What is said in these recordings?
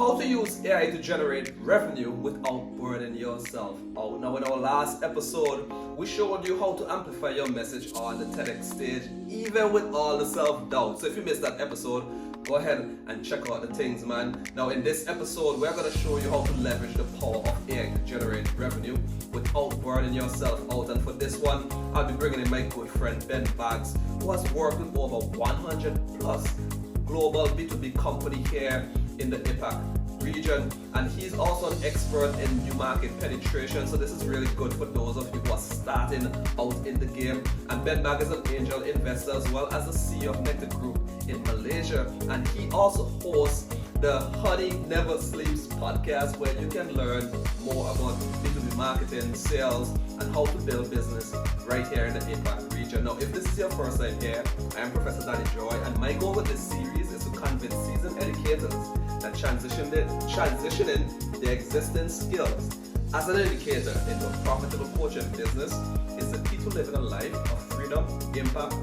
How to use AI to generate revenue without burning yourself out. Now, in our last episode, we showed you how to amplify your message on the TEDx stage, even with all the self-doubt. So if you missed that episode, go ahead and check out the things, man. Now, in this episode, we're going to show you how to leverage the power of AI to generate revenue without burning yourself out. And for this one, I'll be bringing in my good friend Ben Bagg, who has worked with over 100 plus global B2B company here in the APAC region, and he's also an expert in new market penetration, so this is really good for those of you who are starting out in the game. And Ben Bagg is an angel investor as well as the CEO of Nectar Group in Malaysia, and he also hosts the Honey Never Sleeps podcast, where you can learn more about B2B marketing, sales, and how to build business right here in the APAC region. Now, if this is your first time here, I am Professor Danny Joy, and my goal with this series is to convince seasoned educators that transitioning their existing skills as an educator into a profitable coaching business is the key to living a life of freedom, impact,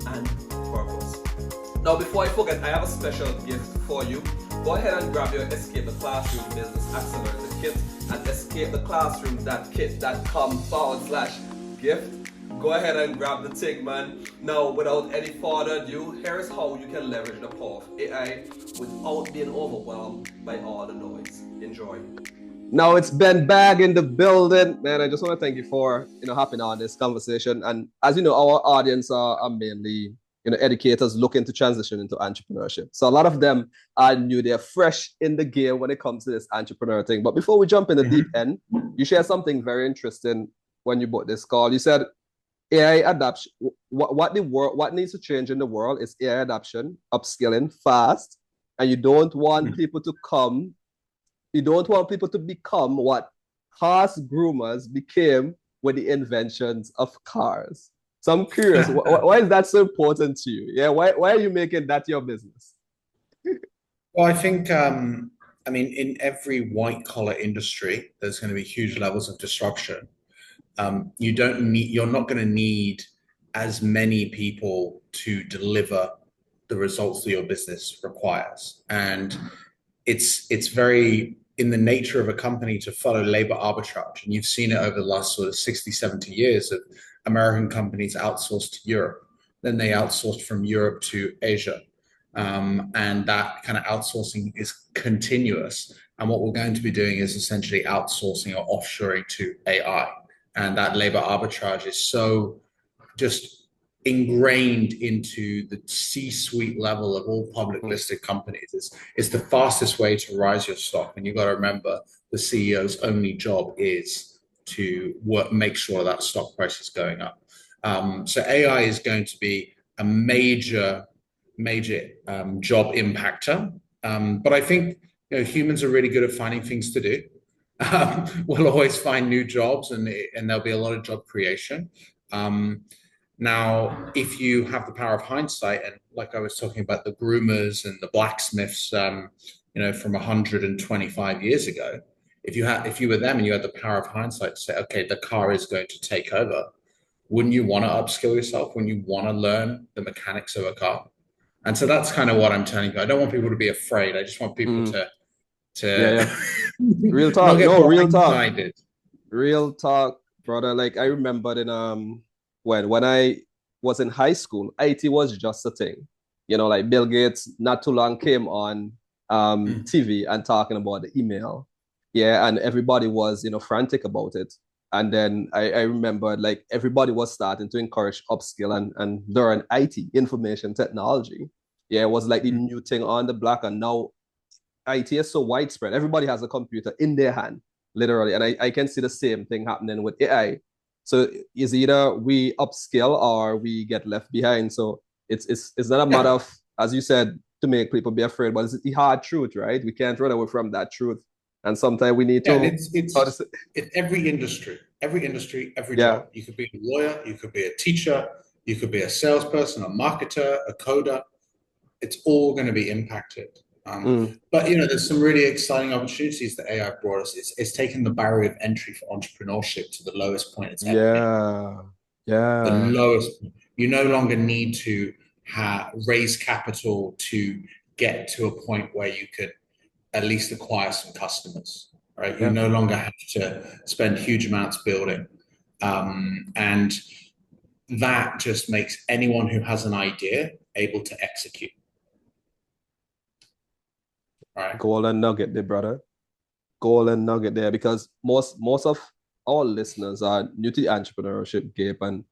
and purpose. Now, before I forget, I have a special gift for you. Go ahead and grab your Escape the Classroom Business Accelerator Kit at escapetheclassroom.com/gift. Go ahead and grab the thing, man. Now, without any further ado, here is how you can leverage the power of AI without being overwhelmed by all the noise. Enjoy. Now it's Ben Bagg in the building, man. I just want to thank you for hopping on this conversation. And as you know, our audience are mainly educators looking to transition into entrepreneurship. So a lot of them are new; they're fresh in the game when it comes to this entrepreneur thing. But before we jump in the deep end, you shared something very interesting when you bought this call. You said AI adoption. What needs to change in the world is AI adoption, upskilling fast, and you don't want people to become what horse groomers became with the inventions of cars. So I'm curious, why is that so important to you? Yeah, why are you making that your business? Well, I think, in every white collar industry, there's going to be huge levels of disruption. You're not going to need as many people to deliver the results that your business requires. And it's very in the nature of a company to follow labor arbitrage. And you've seen it over the last sort of 60, 70 years of American companies outsourced to Europe. Then they outsourced from Europe to Asia. And that kind of outsourcing is continuous. And what we're going to be doing is essentially outsourcing or offshoring to AI. And that labor arbitrage is so just ingrained into the C-suite level of all public listed companies. It's the fastest way to rise your stock. And you've got to remember, the CEO's only job is to make sure that stock price is going up. So AI is going to be a major job impactor. But I think humans are really good at finding things to do. We'll always find new jobs, and there'll be a lot of job creation. Now, if you have the power of hindsight, and like I was talking about the groomers and the blacksmiths, from 125 years ago, if you were them and you had the power of hindsight to say, okay, the car is going to take over, wouldn't you want to upskill yourself? Wouldn't you want to learn the mechanics of a car? And so that's kind of what I'm telling you. I don't want people to be afraid. I just want people to real talk. Real talk, brother. Like I remember when I was in high school, IT was just a thing. Like Bill Gates not too long came on TV and talking about the email. Yeah, and everybody was, frantic about it. And then I remember like everybody was starting to encourage upskill and learn IT, information technology. Yeah, it was like the new thing on the block. And now IT is so widespread. Everybody has a computer in their hand, literally. And I can see the same thing happening with AI. So it's either we upskill or we get left behind. So it's not a matter of, as you said, to make people be afraid, but it's the hard truth, right? We can't run away from that truth. And sometimes we need to. It's every industry, every job. You could be a lawyer, you could be a teacher, you could be a salesperson, a marketer, a coder. It's all going to be impacted. But there's some really exciting opportunities that AI brought us. It's taken the barrier of entry for entrepreneurship to the lowest point it's ever been. The lowest. You no longer need to raise capital to get to a point where you could at least acquire some customers, right? You Yeah. no longer have to spend huge amounts building. And that just makes anyone who has an idea able to execute. Right. Golden nugget there, brother. Golden nugget there, because most of our listeners are new to the entrepreneurship game, and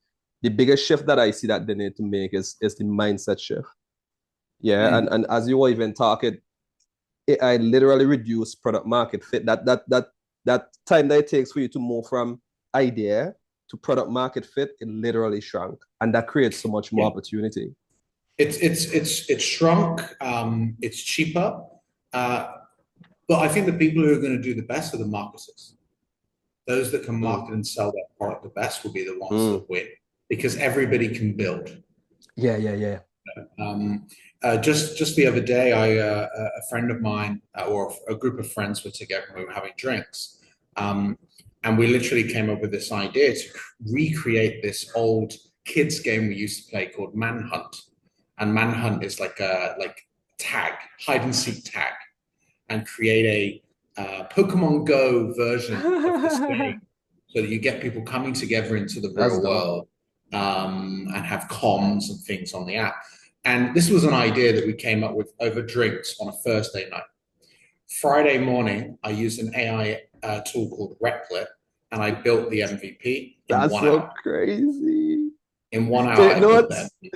the biggest shift that I see that they need to make is the mindset shift. Yeah, and as you were even talking, AI literally reduce product market fit. That time that it takes for you to move from idea to product market fit, it literally shrunk, and that creates so much more opportunity. It's shrunk. It's cheaper, but I think the people who are going to do the best are the marketers. Those that can market and sell their product the best will be the ones that win, because everybody can build. Yeah. Just the other day, a friend of mine or a group of friends were together and we were having drinks, and we literally came up with this idea to recreate this old kids game we used to play called Manhunt. And Manhunt is like tag, hide and seek tag, and create a Pokemon Go version of this game so that you get people coming together into the real world, and have comms and things on the app. And this was an idea that we came up with over drinks on a Thursday night. Friday morning, I used an AI tool called Replit, and I built the MVP in 1 hour. That's so crazy. In 1 hour, I built that MVP.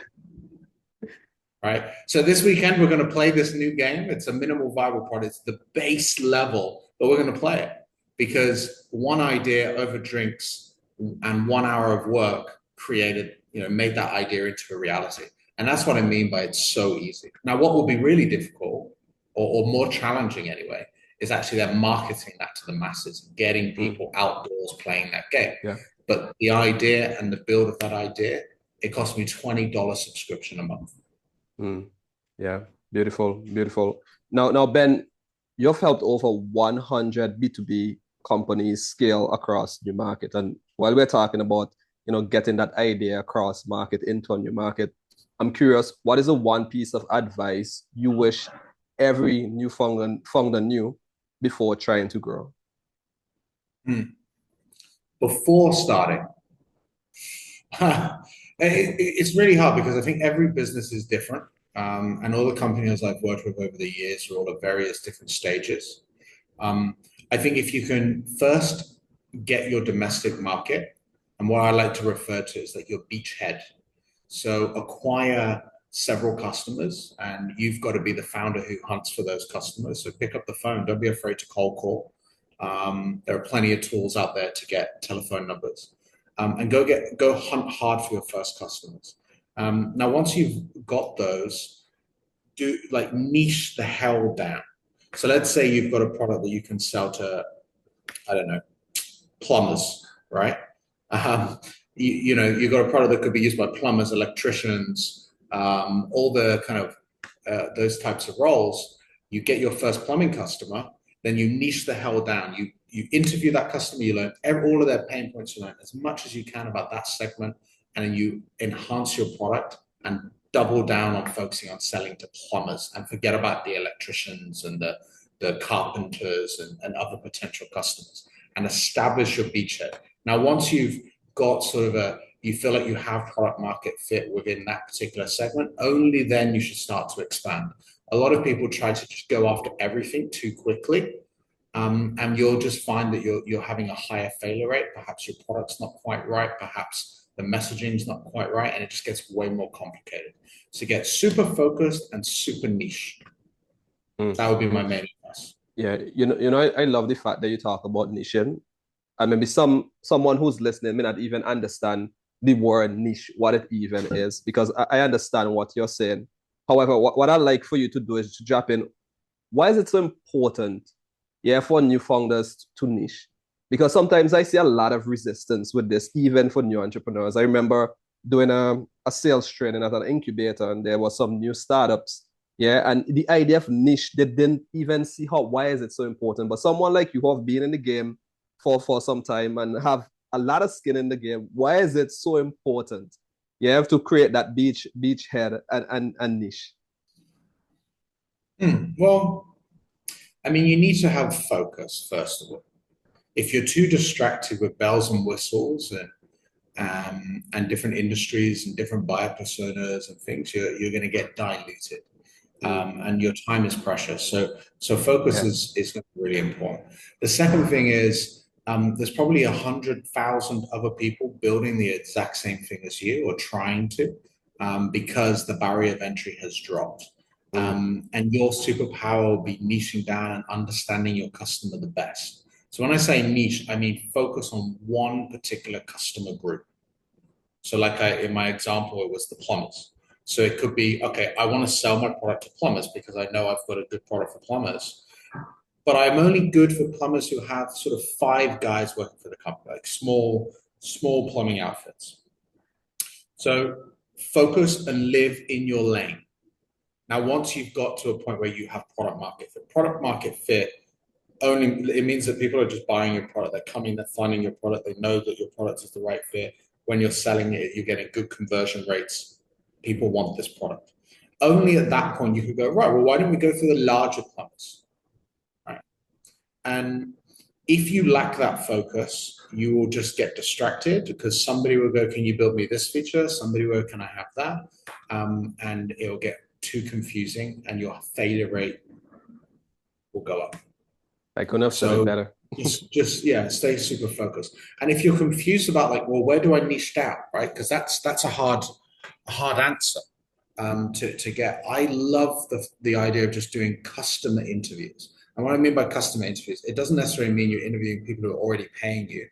Right. So this weekend, we're going to play this new game. It's a minimal viable product. It's the base level, but we're going to play it because one idea over drinks and 1 hour of work made that idea into a reality. And that's what I mean by it's so easy. Now, what will be really difficult or more challenging anyway, is actually then marketing that to the masses, getting people outdoors playing that game. Yeah. But the idea and the build of that idea, it cost me $20 subscription a month. Yeah, beautiful. Now, Ben, you've helped over 100 B2B companies scale across new market. And while we're talking about, getting that idea across market into a new market, I'm curious, what is the one piece of advice you wish every new founder knew before trying to grow? Before starting, it's really hard because I think every business is different. And all the companies I've worked with over the years are all at various different stages. I think if you can first get your domestic market, and what I like to refer to is like your beachhead. So acquire several customers, and you've got to be the founder who hunts for those customers. So pick up the phone. Don't be afraid to cold call. There are plenty of tools out there to get telephone numbers, and go hunt hard for your first customers. Now, once you've got those, do like niche the hell down. So let's say you've got a product that you can sell to, I don't know, plumbers, right? You've got a product that could be used by plumbers, electricians, all the kind of those types of roles. You get your first plumbing customer, then you niche the hell down. You interview that customer, you learn all of their pain points, you learn as much as you can about that segment, and then you enhance your product and double down on focusing on selling to plumbers and forget about the electricians and the carpenters and other potential customers, and establish your beachhead. Now, once you've got you feel like you have product market fit within that particular segment, only then you should start to expand. A lot of people try to just go after everything too quickly. And you'll just find that you're having a higher failure rate. Perhaps your product's not quite right. Perhaps the messaging's not quite right, and it just gets way more complicated. So get super focused and super niche. That would be my main advice. Yeah, I love the fact that you talk about niching. And maybe someone who's listening may not even understand the word niche, what it even is, because I understand what you're saying. However, what I'd like for you to do is to drop in, why is it so important, for new founders to niche? Because sometimes I see a lot of resistance with this, even for new entrepreneurs. I remember doing a sales training at an incubator, and there were some new startups, and the idea of niche, they didn't even see why is it so important. But someone like you who have been in the game for some time and have a lot of skin in the game, why is it so important? You have to create that beachhead and niche. Well, I mean, you need to have focus, first of all. If you're too distracted with bells and whistles and different industries and different buyer personas and things, you're going to get diluted. And your time is precious. So focus is going to be really important. The second thing is there's probably 100,000 other people building the exact same thing as you or trying to, because the barrier of entry has dropped. And your superpower will be niching down and understanding your customer the best. So when I say niche, I mean focus on one particular customer group. So like in my example, it was the plumbers. So it could be, okay, I want to sell my product to plumbers because I know I've got a good product for plumbers. But I'm only good for plumbers who have sort of 5 guys working for the company, like small plumbing outfits. So focus and live in your lane. Now, once you've got to a point where you have product market fit only, it means that people are just buying your product. They're coming, they're finding your product. They know that your product is the right fit. When you're selling it, you're getting good conversion rates. People want this product. Only at that point you could go, right, well, why don't we go for the larger plumbers? Right. And if you lack that focus, you will just get distracted because somebody will go, can you build me this feature? Somebody will, can I have that? And it'll get too confusing and your failure rate will go up. I couldn't have said it better. just stay super focused. And if you're confused about like, well, where do I niche down, right? Because that's a hard answer to get. I love the idea of just doing customer interviews. And what I mean by customer interviews, it doesn't necessarily mean you're interviewing people who are already paying you,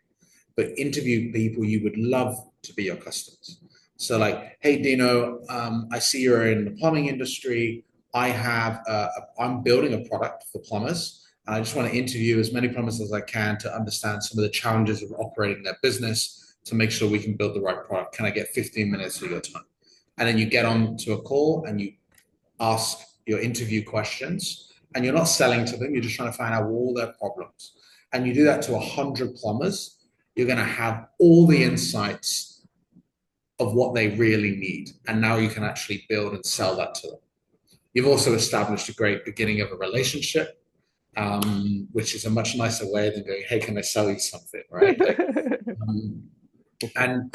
but interview people you would love to be your customers. So like, hey, Dino, I see you're in the plumbing industry. I'm building a product for plumbers. I just want to interview as many plumbers as I can to understand some of the challenges of operating their business to make sure we can build the right product. Can I get 15 minutes of your time? And then you get on to a call and you ask your interview questions and you're not selling to them. You're just trying to find out all their problems. And you do that to 100 plumbers. You're going to have all the insights of what they really need. And now you can actually build and sell that to them. You've also established a great beginning of a relationship, which is a much nicer way than going, hey, can I sell you something, right? And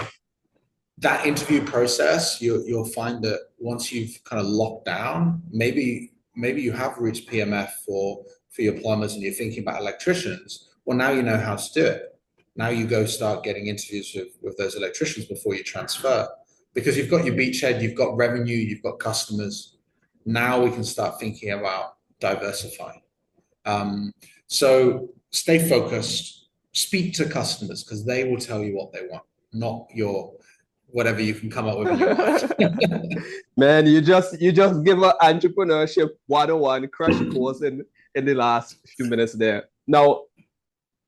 that interview process, you'll find that once you've kind of locked down, maybe you have reached PMF for your plumbers and you're thinking about electricians. Well, now you know how to do it. Now you go start getting interviews with those electricians before you transfer, because you've got your beachhead, you've got revenue, you've got customers. Now we can start thinking about diversifying. So stay focused, speak to customers because they will tell you what they want, not your whatever you can come up with in your mind. Man, you just give an entrepreneurship 101 crash course in the last few minutes there. Now,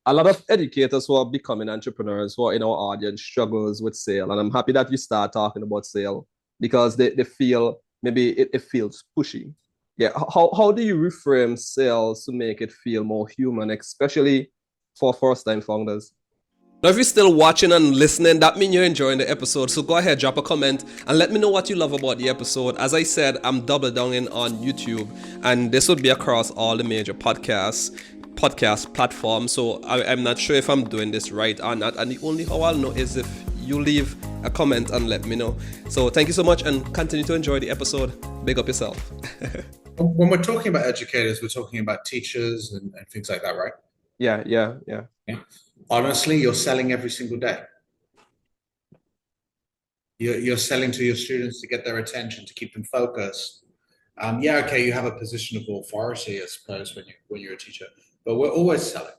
a lot of educators who are becoming entrepreneurs who are in our audience struggles with sale. And I'm happy that you start talking about sale because they feel maybe it feels pushy. Yeah. How do you reframe sales to make it feel more human, especially for first-time founders? Now, if you're still watching and listening, that means you're enjoying the episode. So go ahead, drop a comment and let me know what you love about the episode. As I said, I'm double downing on YouTube, and this would be across all the major podcast platforms. So I'm not sure if I'm doing this right or not. And the only how I'll know is if you leave a comment and let me know. So thank you so much and continue to enjoy the episode. Big up yourself. When we're talking about educators, we're talking about teachers and things like that, right? Yeah. Honestly, you're selling every single day. You're selling to your students to get their attention, to keep them focused. Okay, you have a position of authority, I suppose, when you're a teacher, but we're always selling.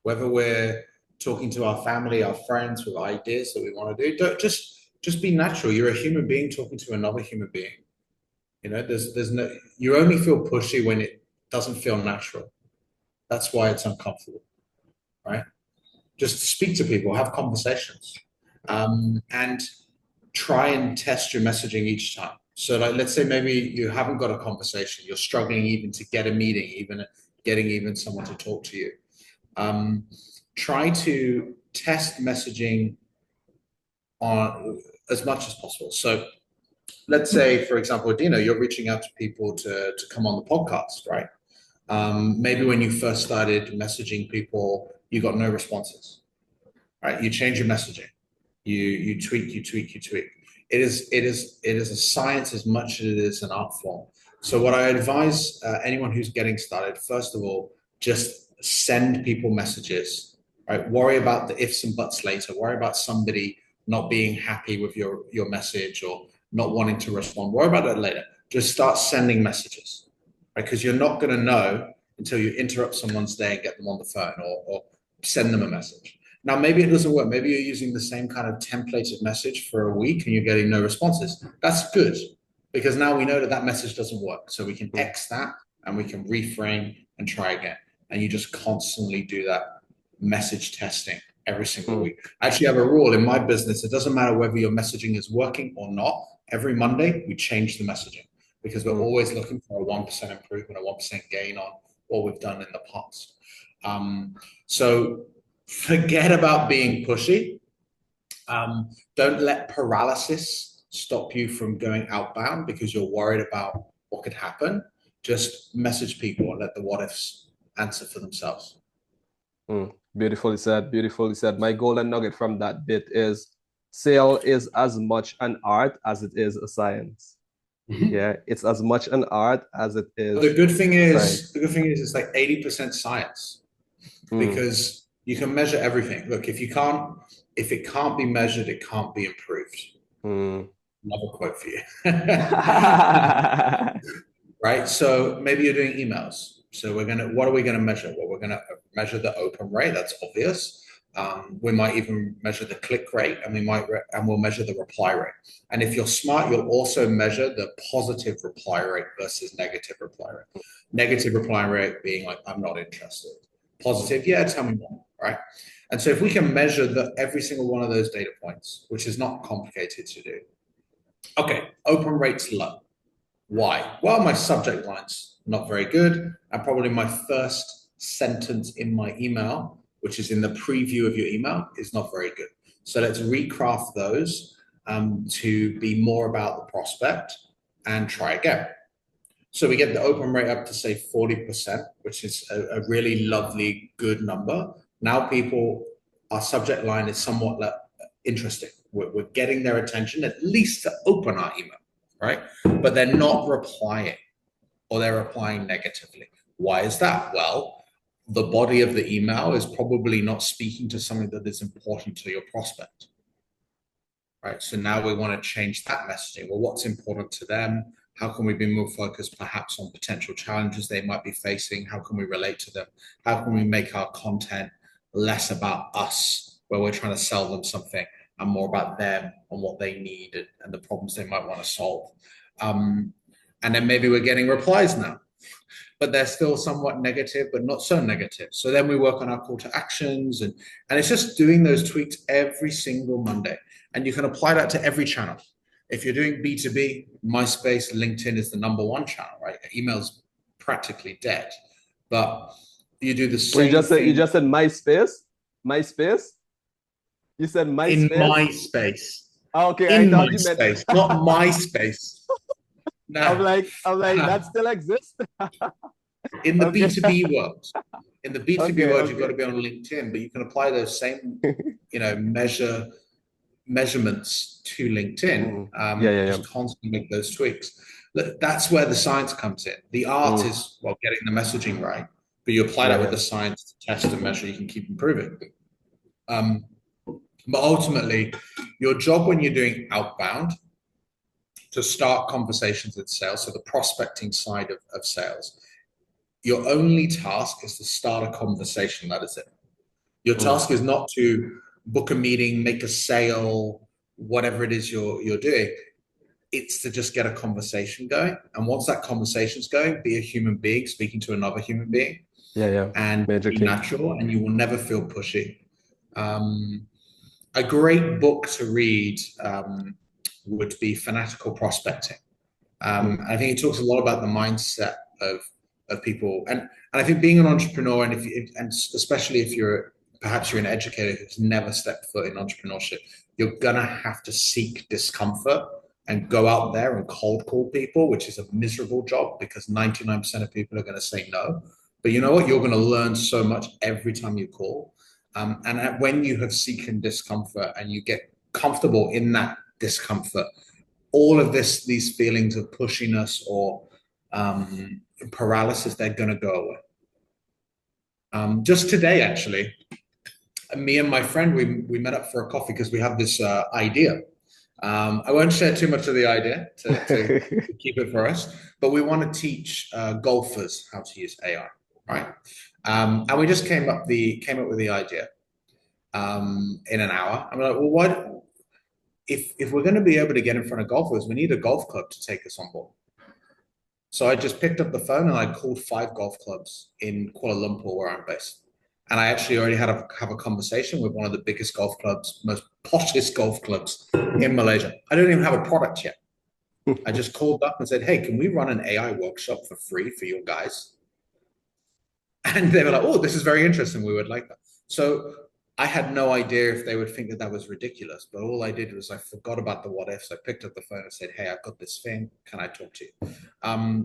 Whether we're talking to our family, our friends with ideas that we want to do, don't just be natural. You're a human being talking to another human being. You know, there's no. You only feel pushy when it doesn't feel natural. That's why it's uncomfortable, right? Just speak to people, have conversations, and try and test your messaging each time. So like, let's say maybe you haven't got a conversation, you're struggling even to get a meeting, even getting someone to talk to you. Try to test messaging on as much as possible. So let's say, for example, Dino, you're reaching out to people to come on the podcast, right? Maybe when you first started messaging people, you got no responses, right? You change your messaging, you tweak, you tweak, you tweak. It is a science as much as it is an art form. So what I advise anyone who's getting started, first of all, just send people messages, right? Worry about the ifs and buts later. Worry about somebody not being happy with your message or not wanting to respond. Worry about that later. Just start sending messages, right? Because you're not going to know until you interrupt someone's day and get them on the phone or send them a message. Now, maybe it doesn't work. Maybe you're using the same kind of templated message for a week and you're getting no responses. That's good because now we know that that message doesn't work. So we can X that and we can reframe and try again. And you just constantly do that message testing every single week. I actually have a rule in my business. It doesn't matter whether your messaging is working or not. Every Monday, we change the messaging because we're always looking for a 1% improvement, a 1% gain on what we've done in the past. So forget about being pushy. Don't let paralysis stop you from going outbound because you're worried about what could happen. Just message people and let the what ifs answer for themselves. Beautifully said. Beautifully said. My golden nugget from that bit is sale is as much an art as it is a science. Yeah, it's as much an art as it is. The good thing is it's like 80% science because you can measure everything. Look, if it can't be measured, it can't be improved. Another quote for you. Right? So maybe you're doing emails. So what are we gonna measure? Well, we're gonna measure the open rate. That's obvious. We might even measure the click rate, and we'll measure the reply rate. And if you're smart, you'll also measure the positive reply rate versus negative reply rate. Negative reply rate being like, I'm not interested. Positive, yeah, tell me more, right? And so if we can measure every single one of those data points, which is not complicated to do. Okay, open rate's low. Why? Well, my subject line's not very good, and probably my first sentence in my email, which is in the preview of your email, is not very good. So let's recraft those to be more about the prospect and try again. So we get the open rate up to say 40%, which is a really lovely, good number. Now our subject line is somewhat interesting. We're getting their attention at least to open our email, right? But they're not replying or they're replying negatively. Why is that? Well, the body of the email is probably not speaking to something that is important to your prospect, right? So now we want to change that messaging. Well, what's important to them? How can we be more focused perhaps on potential challenges they might be facing? How can we relate to them? How can we make our content less about us, where we're trying to sell them something, and more about them and what they need and the problems they might want to solve? And then maybe we're getting replies now, but they're still somewhat negative, but not so negative. So then we work on our call to actions, and it's just doing those tweaks every single Monday. And you can apply that to every channel. If you're doing B2B, MySpace, LinkedIn is the #1 channel, right? Email's practically dead, but you do the same thing. You just said MySpace? MySpace? You said MySpace? In MySpace. Okay, in I thought MySpace, you meant not MySpace. No. I'm like, that still exists? In the B2B world. In the B2B world, you've got to be on LinkedIn, but you can apply those same, measurements to LinkedIn. Just constantly make those tweaks. That's where the science comes in. The art is getting the messaging right, but you apply that with the science to test and measure. You can keep improving. But ultimately, your job when you're doing outbound to start conversations with sales, so the prospecting side of sales, your only task is to start a conversation. That is it. Your task is not to book a meeting, make a sale, whatever it is you're doing. It's to just get a conversation going. And once that conversation's going, be a human being speaking to another human being. And be natural, and you will never feel pushy. A great book to read would be Fanatical Prospecting. I think it talks a lot about the mindset of people. And I think being an entrepreneur, and especially if you're an educator who's never stepped foot in entrepreneurship, you're gonna have to seek discomfort and go out there and cold call people, which is a miserable job because 99% of people are gonna say no. But you know what? You're going to learn so much every time you call. When you have seeking discomfort and you get comfortable in that discomfort, all of these feelings of pushiness or paralysis, they're going to go away. Just today, actually, me and my friend, we met up for a coffee because we have this idea. I won't share too much of the idea to keep it for us, but we want to teach golfers how to use AI, right? And we just came up with the idea in an hour. I'm like, well, what if we're going to be able to get in front of golfers, we need a golf club to take us on board. So I just picked up the phone and I called 5 golf clubs in Kuala Lumpur, where I'm based. And I actually already have a conversation with one of the biggest golf clubs, most poshest golf clubs in Malaysia. I don't even have a product yet. I just called up and said, hey, can we run an AI workshop for free for your guys? And they were like, oh, this is very interesting. We would like that. So I had no idea if they would think that that was ridiculous, but all I did was I forgot about the what ifs. I picked up the phone and said, hey, I've got this thing. Can I talk to you?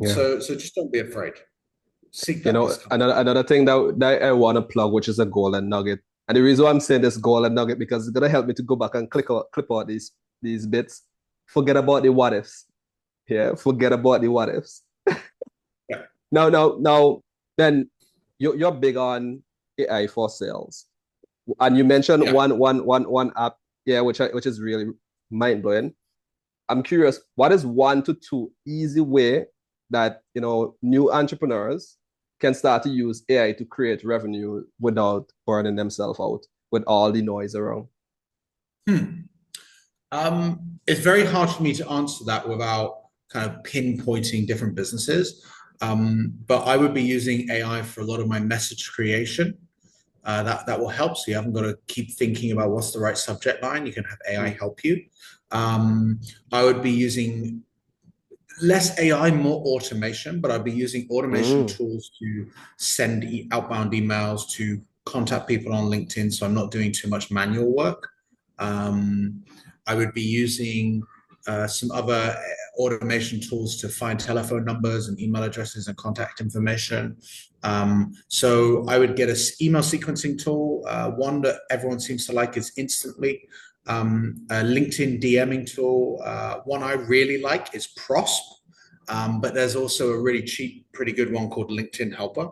So just don't be afraid. Seek that another thing that I want to plug, which is a golden nugget. And the reason why I'm saying this golden nugget, because it's going to help me to go back and clip out these bits. Forget about the what ifs. Yeah, forget about the what ifs. Yeah. Now, then you're big on AI for sales. And you mentioned one app, which is really mind blowing. I'm curious, what is 1 to 2 easy way that new entrepreneurs can start to use AI to create revenue without burning themselves out with all the noise around? It's very hard for me to answer that without kind of pinpointing different businesses. But I would be using AI for a lot of my message creation. That will help. So you haven't got to keep thinking about what's the right subject line. You can have AI help you. I would be using less AI, more automation, but I'd be using automation tools to send outbound emails, to contact people on LinkedIn, so I'm not doing too much manual work. I would be using some other automation tools to find telephone numbers and email addresses and contact information. So I would get an email sequencing tool. One that everyone seems to like is Instantly. A LinkedIn DMing tool. One I really like is Prosp, but there's also a really cheap, pretty good one called LinkedIn Helper.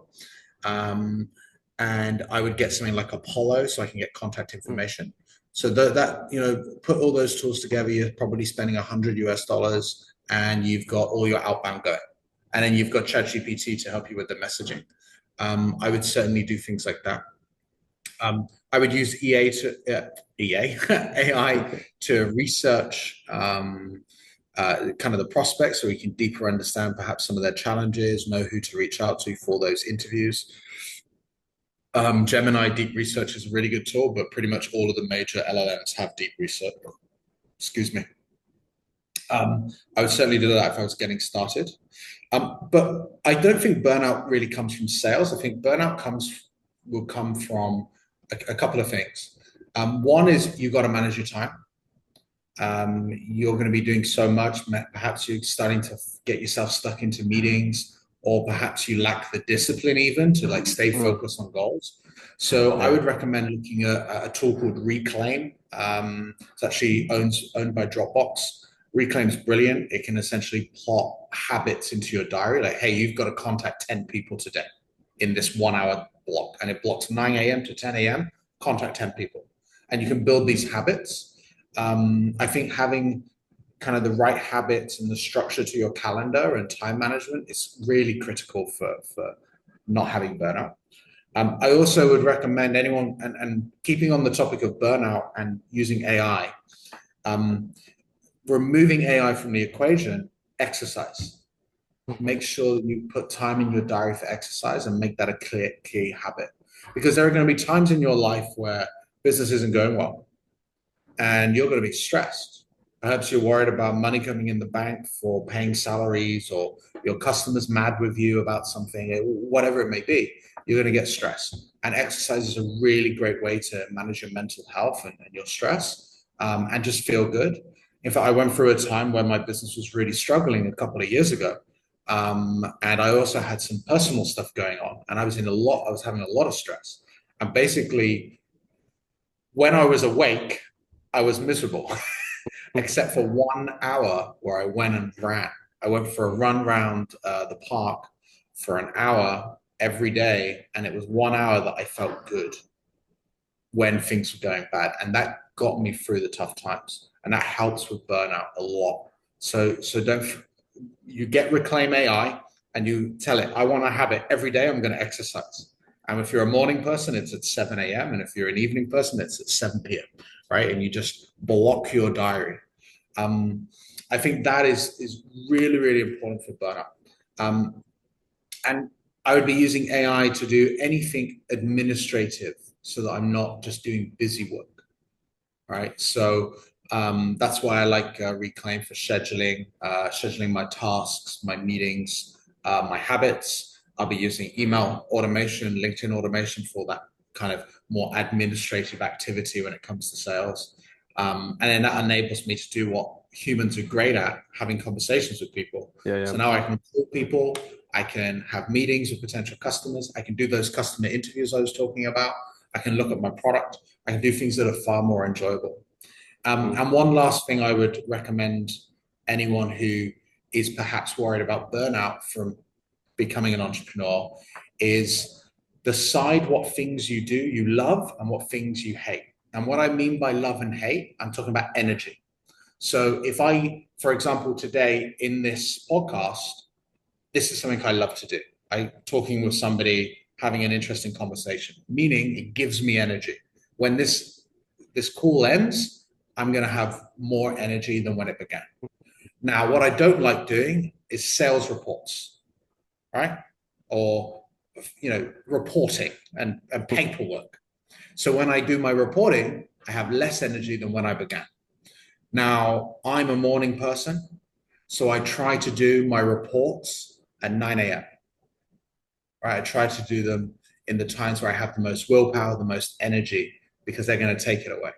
And I would get something like Apollo so I can get contact information. So that put all those tools together, you're probably spending $100 and you've got all your outbound going. And then you've got ChatGPT to help you with the messaging. I would certainly do things like that. I would use AI to research kind of the prospects so we can deeper understand perhaps some of their challenges, know who to reach out to for those interviews. Gemini Deep Research is a really good tool, but pretty much all of the major LLMs have deep research. Excuse me. I would certainly do that if I was getting started. But I don't think burnout really comes from sales. I think burnout will come from a couple of things. One is you've got to manage your time. You're going to be doing so much. Perhaps you're starting to get yourself stuck into meetings, or perhaps you lack the discipline even to stay focused on goals. So I would recommend looking at a tool called Reclaim. It's actually owned by Dropbox. Reclaim is brilliant. It can essentially plot habits into your diary. Like, hey, you've got to contact 10 people today in this 1 hour block. And it blocks 9 a.m. to 10 a.m. Contact 10 people. And you can build these habits. I think having kind of the right habits and the structure to your calendar and time management is really critical for not having burnout. I also would recommend anyone, and keeping on the topic of burnout and using AI, removing AI from the equation, exercise. Make sure that you put time in your diary for exercise and make that a clear habit. Because there are going to be times in your life where business isn't going well and you're going to be stressed. Perhaps you're worried about money coming in the bank for paying salaries, or your customer's mad with you about something, whatever it may be. You're going to get stressed. And exercise is a really great way to manage your mental health and your stress and just feel good. In fact, I went through a time where my business was really struggling a couple of years ago. And I also had some personal stuff going on, and I was having a lot of stress. And basically, when I was awake, I was miserable, except for 1 hour where I went and ran. I went for a run around the park for an hour every day, and it was 1 hour that I felt good when things were going bad, and that got me through the tough times, and that helps with burnout a lot. So don't you get Reclaim AI and you tell it, I want to have it every day. I'm going to exercise. And if you're a morning person, it's at 7 a.m. And if you're an evening person, it's at 7 p.m. Right? And you just block your diary. I think that is really, really important for burnout. And I would be using AI to do anything administrative so that I'm not just doing busy work, right? So that's why I like Reclaim for scheduling my tasks, my meetings, my habits. I'll be using email automation, LinkedIn automation for that kind of more administrative activity when it comes to sales. And then that enables me to do what humans are great at, having conversations with people. Yeah. So now I can call people, I can have meetings with potential customers, I can do those customer interviews I was talking about, I can look at my product, I can do things that are far more enjoyable. And one last thing I would recommend anyone who is perhaps worried about burnout from becoming an entrepreneur is decide what things you do you love and what things you hate. And what I mean by love and hate, I'm talking about energy. So if I, for example, today in this podcast, this is something I love to do. I'm talking with somebody, having an interesting conversation, meaning it gives me energy. When this call ends, I'm going to have more energy than when it began. Now, what I don't like doing is sales reports, right? Or, reporting and paperwork. So when I do my reporting, I have less energy than when I began. Now, I'm a morning person, so I try to do my reports at 9 a.m. Right? I try to do them in the times where I have the most willpower, the most energy, because they're going to take it away.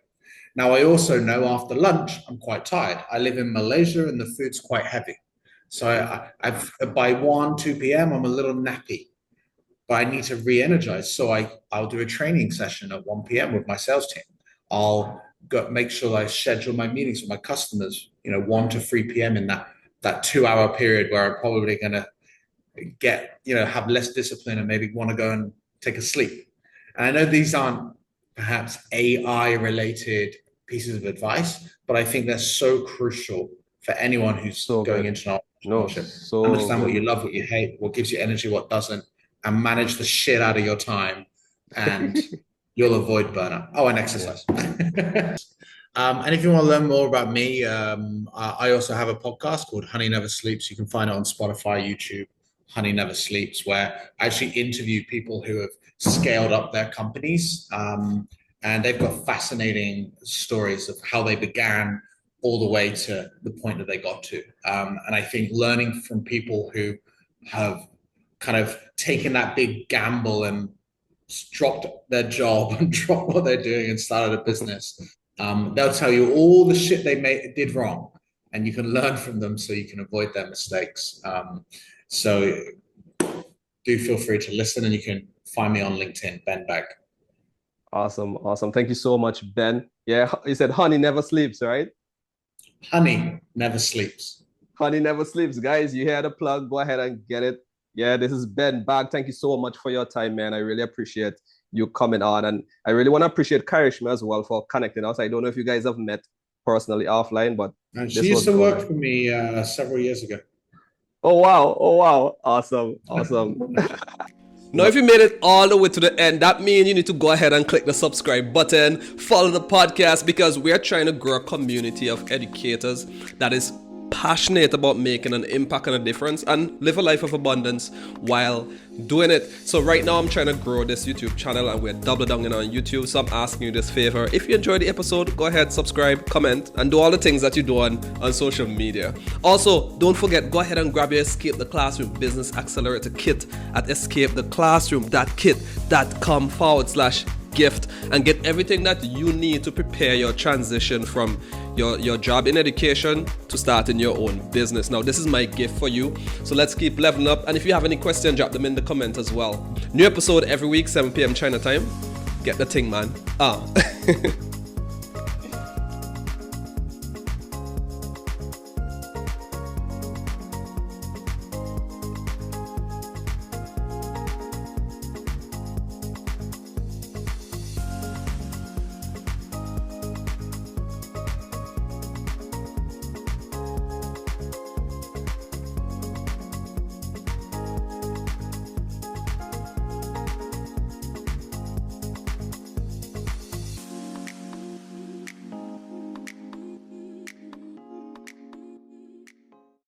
Now, I also know after lunch, I'm quite tired. I live in Malaysia and the food's quite heavy. So by 1, 2 p.m., I'm a little nappy, but I need to re-energize. So I'll do a training session at 1 p.m. with my sales team. I'll make sure I schedule my meetings with my customers, 1 to 3 p.m. in that 2-hour period where I'm probably going to have less discipline and maybe want to go and take a sleep. And I know these aren't perhaps AI related pieces of advice, but I think they're so crucial for anyone who's going into entrepreneurship. Understand what you love, what you hate, what gives you energy, what doesn't, and manage the shit out of your time, and you'll avoid burnout. Oh, and exercise. And if you want to learn more about me, I also have a podcast called Honey Never Sleeps. You can find it on Spotify, YouTube, Honey Never Sleeps, where I actually interview people who have scaled up their companies. And they've got fascinating stories of how they began all the way to the point that they got to. And I think learning from people who have kind of taken that big gamble and dropped their job and dropped what they're doing and started a business, they'll tell you all the shit they did wrong, and you can learn from them so you can avoid their mistakes. So do feel free to listen, and you can find me on LinkedIn, Ben Bagg. Awesome. Thank you so much, Ben. Yeah, you said honey never sleeps, right? Honey never sleeps. Honey never sleeps. Guys, you hear the plug, go ahead and get it. Yeah, this is Ben Bagg. Thank you so much for your time, man. I really appreciate you coming on. And I really want to appreciate Karishma as well for connecting us. I don't know if you guys have met personally offline, but she used to work for me several years ago. Oh, wow. Awesome. Now, if you made it all the way to the end, that means you need to go ahead and click the subscribe button, follow the podcast, because we are trying to grow a community of educators that is passionate about making an impact and a difference and live a life of abundance while doing it. So right now I'm trying to grow this YouTube channel, and we're double down on YouTube. So I'm asking you this favor: if you enjoyed the episode, go ahead, subscribe, comment, and do all the things that you do on social media. Also, don't forget, go ahead and grab your Escape the Classroom Business Accelerator Kit at escapetheclassroom.kit.com/ gift and get everything that you need to prepare your transition from your job in education to starting your own business. Now, this is my gift for you. So let's keep leveling up. And if you have any questions, drop them in the comment as well. New episode every week, 7 p.m. China time. Get the thing, man.